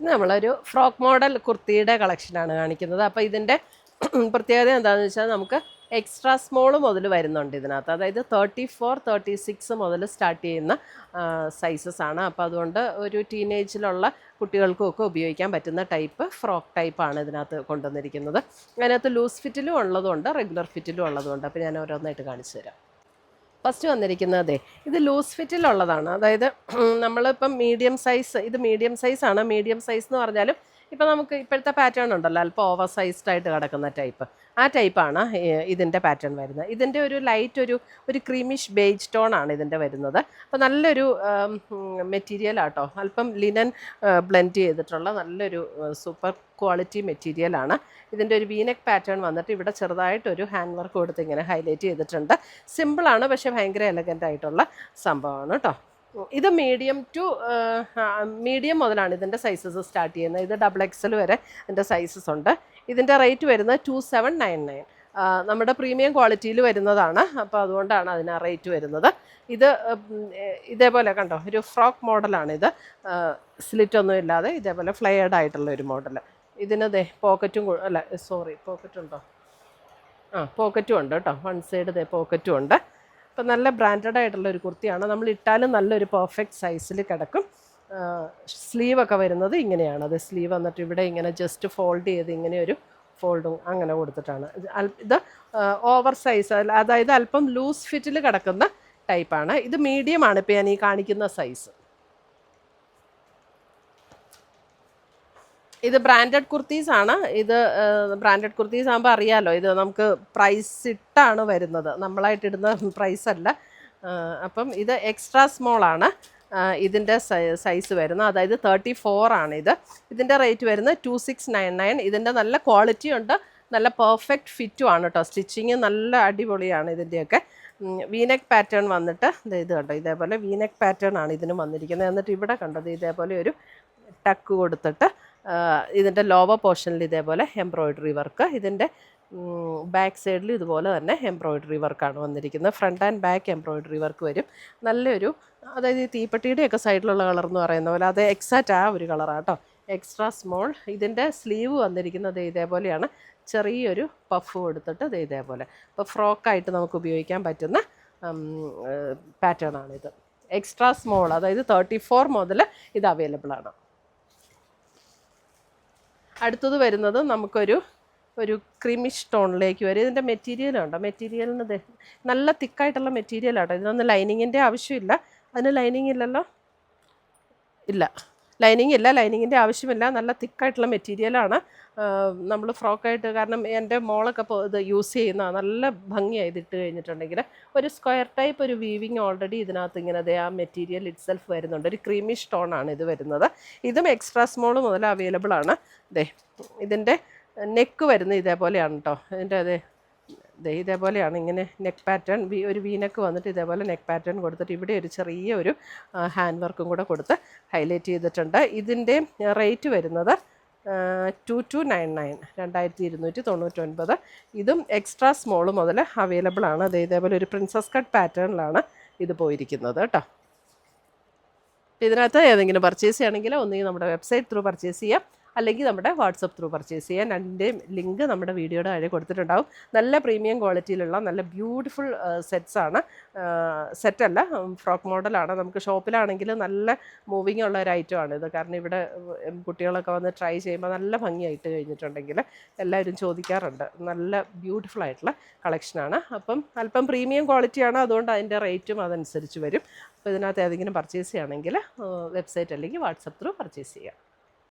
ഇത് നമ്മളൊരു frock model കുർത്തിയുടെ കളക്ഷനാണ് കാണിക്കുന്നത്. അപ്പോൾ ഇതിൻ്റെ പ്രത്യേകത എന്താണെന്ന് വെച്ചാൽ നമുക്ക് എക്സ്ട്രാ സ്മോൾ മുതൽ വരുന്നുണ്ട് ഇതിനകത്ത്. അതായത് 34, 36 മുതൽ സ്റ്റാർട്ട് ചെയ്യുന്ന സൈസസ് ആണ്. അപ്പോൾ അതുകൊണ്ട് ഒരു ടീനേജിലുള്ള കുട്ടികൾക്കും ഒക്കെ ഉപയോഗിക്കാൻ പറ്റുന്ന ടൈപ്പ് ഫ്രോക്ക് ടൈപ്പാണ് ഇതിനകത്ത് കൊണ്ടുവന്നിരിക്കുന്നത്. അതിനകത്ത് ലൂസ് ഫിറ്റിലും ഉള്ളതുകൊണ്ട് റെഗുലർ ഫിറ്റിലും ഉള്ളതുകൊണ്ട്. അപ്പോൾ ഞാൻ ഓരോന്നായിട്ട് കാണിച്ചു തരാം. ഫസ്റ്റ് വന്നിരിക്കുന്നതേ ഇത് ലൂസ് ഫിറ്റിലുള്ളതാണ്. അതായത് നമ്മളിപ്പം മീഡിയം സൈസ്, ഇത് മീഡിയം സൈസാണ്. മീഡിയം സൈസ് എന്ന് പറഞ്ഞാലും ഇപ്പം നമുക്ക് ഇപ്പോഴത്തെ പാറ്റേൺ ഉണ്ടല്ലോ, അല്പം ഓവർ സൈസ്ഡ് ആയിട്ട് കിടക്കുന്ന ടൈപ്പ്, ആ ടൈപ്പാണ് ഇതിൻ്റെ പാറ്റേൺ വരുന്നത്. ഇതിൻ്റെ ഒരു ലൈറ്റ് ഒരു ക്രീമിഷ് ബേജ് ടോൺ ആണ് ഇതിൻ്റെ വരുന്നത്. അപ്പോൾ നല്ലൊരു മെറ്റീരിയലാട്ടോ, അല്പം ലിനൻ ബ്ലെൻഡ് ചെയ്തിട്ടുള്ള നല്ലൊരു സൂപ്പർ ക്വാളിറ്റി മെറ്റീരിയലാണ്. ഇതിൻ്റെ ഒരു വീനെക്ക് പാറ്റേൺ വന്നിട്ട് ഇവിടെ ചെറുതായിട്ടൊരു ഹാൻഡ് വർക്ക് കൊടുത്ത് ഇങ്ങനെ ഹൈലൈറ്റ് ചെയ്തിട്ടുണ്ട്. സിമ്പിളാണ്, പക്ഷേ ഭയങ്കര എലഗൻ്റ് ആയിട്ടുള്ള സംഭവമാണ് കേട്ടോ. ഇത് മീഡിയം മുതലാണ് ഇതിൻ്റെ സൈസസ് സ്റ്റാർട്ട് ചെയ്യുന്നത്. ഇത് XXL വരെ ഇതിൻ്റെ സൈസസ് ഉണ്ട്. ഇതിൻ്റെ റേറ്റ് വരുന്നത് 2799. നമ്മുടെ പ്രീമിയം ക്വാളിറ്റിയിൽ വരുന്നതാണ്. അപ്പോൾ അതുകൊണ്ടാണ് അതിന് ആ റേറ്റ് വരുന്നത്. ഇത് ഇതേപോലെ കണ്ടോ, ഒരു ഫ്രോക്ക് മോഡലാണിത്. സ്ലിറ്റൊന്നും ഇല്ലാതെ ഇതേപോലെ ഫ്ലെയർഡ് ആയിട്ടുള്ള ഒരു മോഡൽ. ഇതിന് പോക്കറ്റും പോക്കറ്റുണ്ടോ? പോക്കറ്റും ഉണ്ട് കേട്ടോ. വൺ സൈഡ് പോക്കറ്റും ഉണ്ട്. അപ്പം നല്ല ബ്രാൻഡഡ് ആയിട്ടുള്ള ഒരു കുർത്തിയാണ്. നമ്മൾ ഇട്ടാലും നല്ലൊരു പെർഫെക്റ്റ് സൈസിൽ കിടക്കും. സ്ലീവൊക്കെ വരുന്നത് ഇങ്ങനെയാണ്. അത് സ്ലീവ് വന്നിട്ട് ഇവിടെ ഇങ്ങനെ ജസ്റ്റ് ഫോൾഡ് ചെയ്ത് ഇങ്ങനെ ഒരു ഫോൾഡും അങ്ങനെ കൊടുത്തിട്ടാണ്. ഇത് ഓവർ സൈസ്, അതായത് അല്പം ലൂസ് ഫിറ്റിൽ കിടക്കുന്ന ടൈപ്പാണ്. ഇത് മീഡിയമാണ് ഇപ്പോൾ ഞാൻ ഈ കാണിക്കുന്ന സൈസ്. ഇത് ബ്രാൻഡഡ് കുർത്തീസാണ്. ഇത് ബ്രാൻഡഡ് കുർത്തീസ് ആകുമ്പോൾ അറിയാമല്ലോ, ഇത് നമുക്ക് പ്രൈസ് ഇട്ടാണ് വരുന്നത്, നമ്മളായിട്ടിടുന്ന പ്രൈസ് അല്ല. അപ്പം ഇത് എക്സ്ട്രാ സ്മോളാണ് ഇതിൻ്റെ സൈസ് വരുന്നത്. അതായത് 34 ആണ് ഇത്. ഇതിൻ്റെ റേറ്റ് വരുന്നത് 2699. ഇതിൻ്റെ നല്ല ക്വാളിറ്റി ഉണ്ട്, നല്ല പെർഫെക്റ്റ് ഫിറ്റും ആണ് കേട്ടോ. സ്റ്റിച്ചിങ് നല്ല അടിപൊളിയാണ് ഇതിൻ്റെയൊക്കെ. വീനെക്ക് പാറ്റേൺ വന്നിട്ട് ഇത് കണ്ടോ, ഇതേപോലെ വീനെക്ക് പാറ്റേൺ ആണ് ഇതിന് വന്നിരിക്കുന്നത്. എന്നിട്ട് ഇവിടെ കണ്ടത് ഇതേപോലെ ഒരു ടക്ക് കൊടുത്തിട്ട് ഇതിൻ്റെ ലോവർ പോർഷനിൽ ഇതേപോലെ എംബ്രോയിഡറി വർക്ക്. ഇതിൻ്റെ ബാക്ക് സൈഡിൽ ഇതുപോലെ തന്നെ എംബ്രോയിഡറി വർക്കാണ് വന്നിരിക്കുന്നത്. Front and back embroidery work വരും. നല്ലൊരു, അതായത് ഈ തീപ്പെട്ടിയുടെയൊക്കെ സൈഡിലുള്ള കളർ എന്ന് പറയുന്ന പോലെ അത് എക്സാക്റ്റ് ആ ഒരു കളറാട്ടോ. Extra small. ഇതിൻ്റെ സ്ലീവ് വന്നിരിക്കുന്നത് ഇതേപോലെയാണ്. ചെറിയൊരു പഫ് കൊടുത്തിട്ട് ഇതേപോലെ. ഇപ്പോൾ ഫ്രോക്കായിട്ട് നമുക്ക് ഉപയോഗിക്കാൻ പറ്റുന്ന പാറ്റേൺ ആണിത്. എക്സ്ട്രാ സ്മോൾ, അതായത് 34 മുതൽ ഇത് അവൈലബിൾ ആണ്. അടുത്തത് വരുന്നത് നമുക്കൊരു ക്രീമിഷ് ടോണിലേക്ക് വരും. ഇതിൻ്റെ മെറ്റീരിയലുണ്ടോ, മെറ്റീരിയലിന് നല്ല തിക്കായിട്ടുള്ള മെറ്റീരിയലാട്ടോ. ഇതിനൊന്നും ലൈനിങ്ങിൻ്റെ ആവശ്യമില്ല. അതിന് ലൈനിങ് ഇല്ലല്ലോ, ഇല്ല, ലൈനിങ് ഇല്ല, ലൈനിങ്ങിൻ്റെ ആവശ്യമില്ല. നല്ല തിക്കായിട്ടുള്ള മെറ്റീരിയലാണ്. നമ്മൾ ഫ്രോക്കായിട്ട്, കാരണം എൻ്റെ മോളൊക്കെ ഇത് യൂസ് ചെയ്യുന്ന നല്ല ഭംഗിയായി ഇതിട്ട് കഴിഞ്ഞിട്ടുണ്ടെങ്കിൽ. ഒരു സ്ക്വയർ ടൈപ്പ് ഒരു വീവിങ് ഓൾറെഡി ഇതിനകത്ത് ഇങ്ങനെ ആ മെറ്റീരിയൽ ഇറ്റ് സെൽഫ് വരുന്നുണ്ട്. ഒരു ക്രീമിഷ് ടോണാണ് ഇത് വരുന്നത്. ഇതും എക്സ്ട്രാ സ്മോൾ മുതൽ അവൈലബിൾ ആണ്. ഇതിൻ്റെ നെക്ക് വരുന്നത് ഇതേപോലെയാണ് കേട്ടോ. ഇതിൻ്റെ ഇതേപോലെയാണ് ഇങ്ങനെ നെക്ക് പാറ്റേൺ. ഒരു വീനെക്ക് വന്നിട്ട് ഇതേപോലെ നെക്ക് പാറ്റേൺ കൊടുത്തിട്ട് ഇവിടെ ഒരു ചെറിയ ഒരു ഹാൻഡ് വർക്കും കൂടെ കൊടുത്ത് ഹൈലൈറ്റ് ചെയ്തിട്ടുണ്ട്. ഇതിൻ്റെ റേറ്റ് വരുന്നത് 2299, 2299. ഇതും എക്സ്ട്രാ സ്മോൾ മുതൽ അവൈലബിൾ ആണ്. ഇതേപോലെ ഒരു പ്രിൻസസ് കട്ട് പാറ്റേണിലാണ് ഇത് പോയിരിക്കുന്നത് കേട്ടോ. ഇതിനകത്ത് ഏതെങ്കിലും പർച്ചേസ് ചെയ്യണമെങ്കിൽ ഒന്നുകിൽ നമ്മുടെ വെബ്സൈറ്റ് ത്രൂ പർച്ചേസ് ചെയ്യാം, അല്ലെങ്കിൽ നമ്മുടെ വാട്സപ്പ് ത്രൂ പർച്ചേസ് ചെയ്യാൻ. രണ്ടിൻ്റെയും ലിങ്ക് നമ്മുടെ വീഡിയോയുടെ താഴെ കൊടുത്തിട്ടുണ്ടാവും. നല്ല പ്രീമിയം ക്വാളിറ്റിയിലുള്ള നല്ല ബ്യൂട്ടിഫുൾ സെറ്റ്സാണ്. സെറ്റല്ല, ഫ്രോക്ക് മോഡലാണ്. നമുക്ക് ഷോപ്പിലാണെങ്കിൽ നല്ല മൂവിങ് ഉള്ള ഒരു ഐറ്റമാണ് ഇത്. കാരണം ഇവിടെ കുട്ടികളൊക്കെ വന്ന് ട്രൈ ചെയ്യുമ്പോൾ നല്ല ഭംഗിയായിട്ട് കഴിഞ്ഞിട്ടുണ്ടെങ്കിൽ എല്ലാവരും ചോദിക്കാറുണ്ട്. നല്ല ബ്യൂട്ടിഫുൾ ആയിട്ടുള്ള കളക്ഷനാണ്. അപ്പം അല്പം പ്രീമിയം ക്വാളിറ്റിയാണ്, അതുകൊണ്ട് അതിൻ്റെ റേറ്റും അതനുസരിച്ച് വരും. അപ്പോൾ ഇതിനകത്ത് ഏതെങ്കിലും പർച്ചേസ് ചെയ്യുകയാണെങ്കിൽ വെബ്സൈറ്റ് അല്ലെങ്കിൽ വാട്സപ്പ് ത്രൂ പർച്ചേസ് ചെയ്യാം.